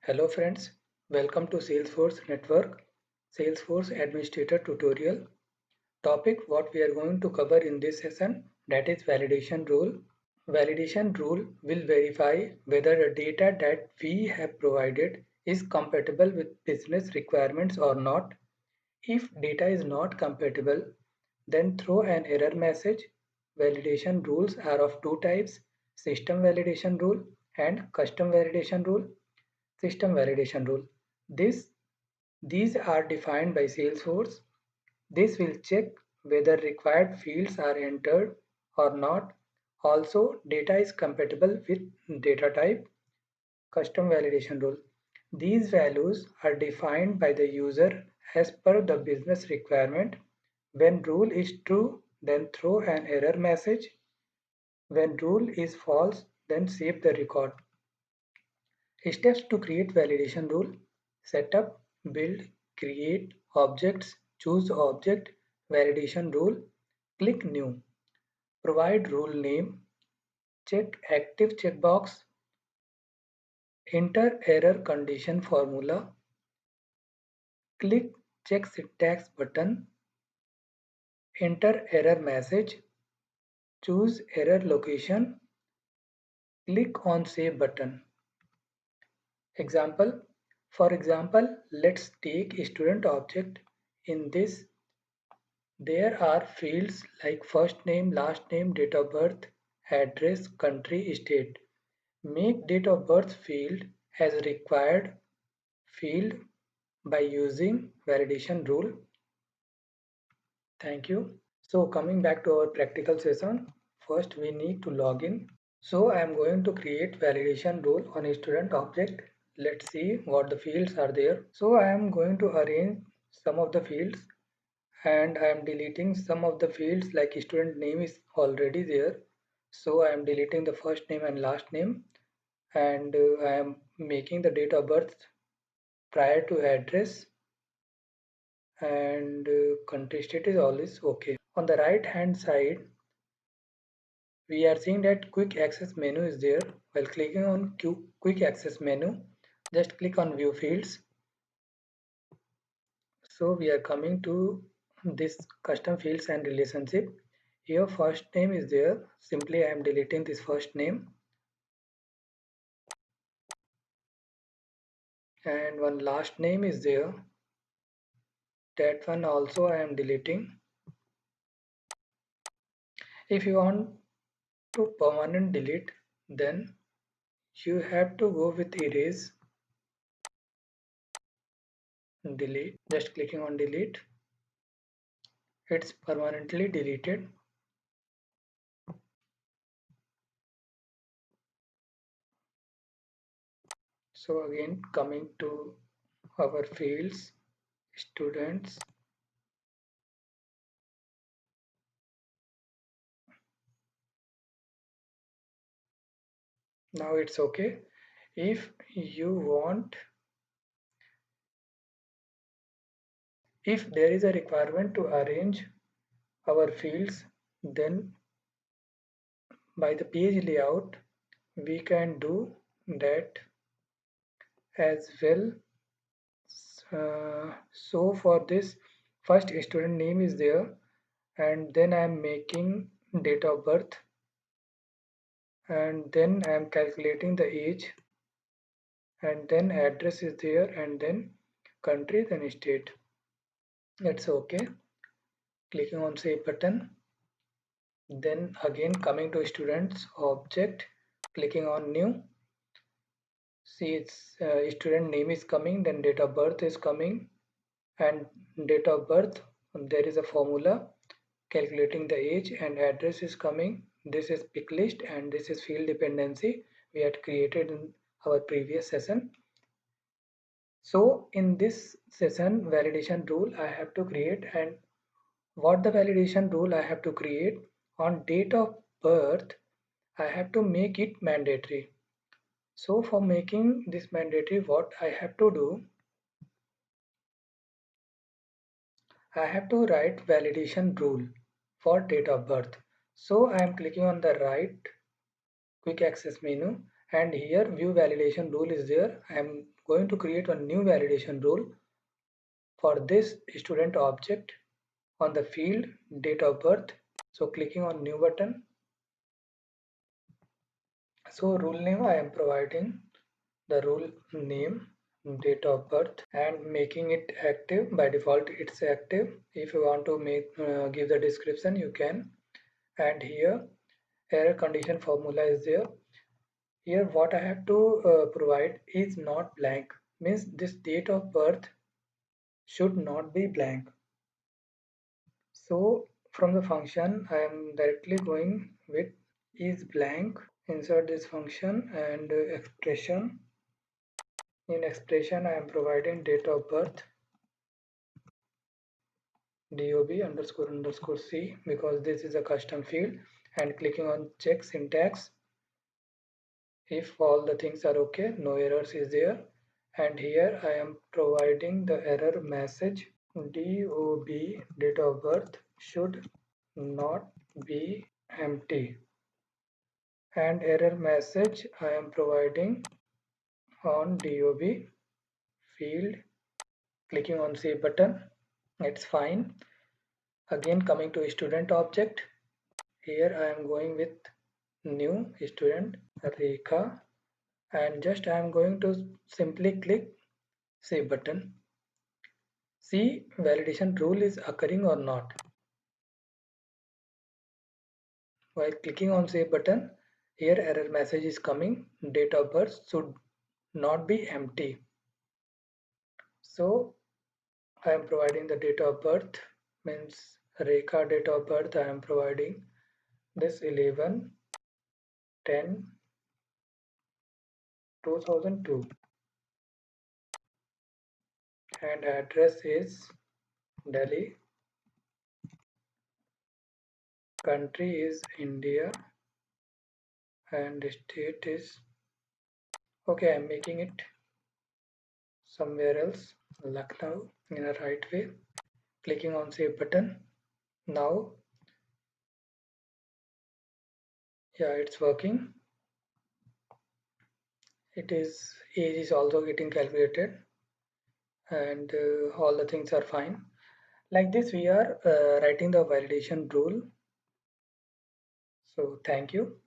Hello friends, welcome to Salesforce Network Salesforce Administrator tutorial. Topic what we are going to cover in this session, that is validation rule. Validation rule will verify whether the data that we have provided is compatible with business requirements or not. If data is not compatible, then throw an error message. Validation rules are of two types: system validation rule and custom validation rule. System validation rule. This, these are defined by Salesforce. This will check whether required fields are entered or not. Also, data is compatible with data type. Custom validation rule. These values are defined by the user as per the business requirement. When rule is true, then throw an error message. When rule is false, then save the record. Steps to create validation rule: setup, build, create objects, choose object, validation rule, click new, provide rule name, check active checkbox, enter error condition formula, click check syntax button, enter error message, choose error location, click on save button. Example, for example, let's take a student object. In this, there are fields like first name, last name, date of birth, address, country, state. Make date of birth field as required field by using validation rule. Thank you. So coming back to our practical session, first we need to log in. So I am going to create validation rule on a student object. Let's see what the fields are there. So I am going to arrange some of the fields and I am deleting some of the fields, like student name is already there. So I am deleting the first name and last name, and I am making the date of birth prior to address, and country state is always okay. On the right hand side, we are seeing that quick access menu is there. While clicking on quick access menu, just click on view fields. So we are coming to this custom fields and relationship. Here first name is there. Simply I am deleting this first name, and one last name is there. That one also I am deleting. If you want to permanent delete, then you have to go with erase, delete. Just clicking on delete, it's permanently deleted. So again, coming to our fields, students, now it's okay. If you want, if there is a requirement to arrange our fields, then by the page layout we can do that as well. So for this, first student name is there, and then I am making date of birth, and then I am calculating the age, and then address is there, and then country, then state. That's okay. Clicking on save button. Then again coming to students object, clicking on new. See, its student name is coming, then date of birth is coming, and date of birth, there is a formula calculating the age, and address is coming. This is pick list, and this is field dependency we had created in our previous session. So in this session, validation rule I have to create, and what the validation rule I have to create: on date of birth I have to make it mandatory. So for making this mandatory, what I have to do, I have to write validation rule for date of birth. So I am clicking on the right quick access menu, and here view validation rule is there. I am going to create a new validation rule for this student object on the field date of birth. So clicking on new button. So rule name I am providing the rule name, date of birth, and making it active. By default it's active. If you want to make give the description, you can. And here error condition formula is there. Here what I have to provide is not blank, means this date of birth should not be blank. So from the function I am directly going with is blank. Insert this function and expression. In expression I am providing date of birth dob underscore underscore c, because this is a custom field, and clicking on check syntax. If all the things are okay, no errors is there, and here I am providing the error message DOB date of birth should not be empty, and error message I am providing on DOB field. Clicking on save button, it's fine. Again coming to student object, here I am going with new student Rekha, and just I am going to simply click save button. See validation rule is occurring or not. While clicking on save button, here error message is coming, date of birth should not be empty. So I am providing the date of birth, means Rekha date of birth. I am providing this 11/10/2002, and address is Delhi, country is India, and state is okay. I'm making it somewhere else, Lucknow, in a right way. Clicking on save button. Now, yeah, it's working. It is age is also getting calculated, and all the things are fine. Like this, we are writing the validation rule. So thank you.